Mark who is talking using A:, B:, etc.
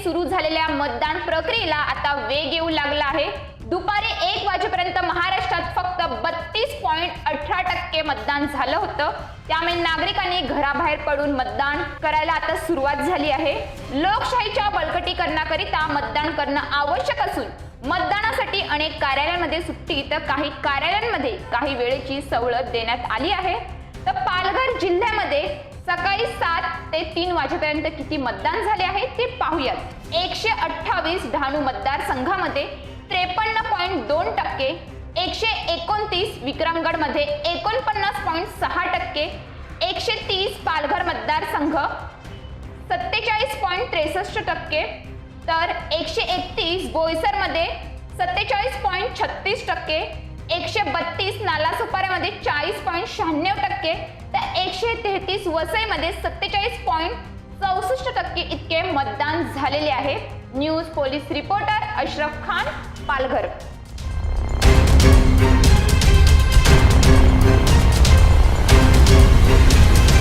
A: सुरू झालेल्या मतदान प्रक्रियेला आता वेग येऊ लागला आहे। दुपारी 1 वाजेपर्यंत महाराष्ट्रात फक्त 32.18% मतदान झालं होतं। त्यामुळे नागरिकांनी घराबाहेर पडून मतदान करायला आता सुरुवात झाली आहे। लोकशाहीच्या बळकटीकरणाकरिता मतदान करणं आवश्यक असून मतदानासाठी अनेक कार्यालयांमध्ये सुट्टी तर काही कार्यालयांमध्ये काही वेळेची सवलत देण्यात आली आहे। तर पालघर जिल्ह्यामध्ये सकाळी 7 ते 3 वाजेपर्यंत किती मतदान झाले आहे ते पाहूयात। 128 डहाणू मतदारसंघामध्ये 53.2%, 129 विक्रमगडमध्ये 49.6%, 130 पालघर मतदारसंघ 47.63%, तर 131 बोईसरमध्ये 47.36%, 132 नालासोपाऱ्यामध्ये 40.96%, तर 133 वसईमध्ये 47.64% इतके मतदान झालेले आहे। News police reporter Ashraf Khan, Palghar.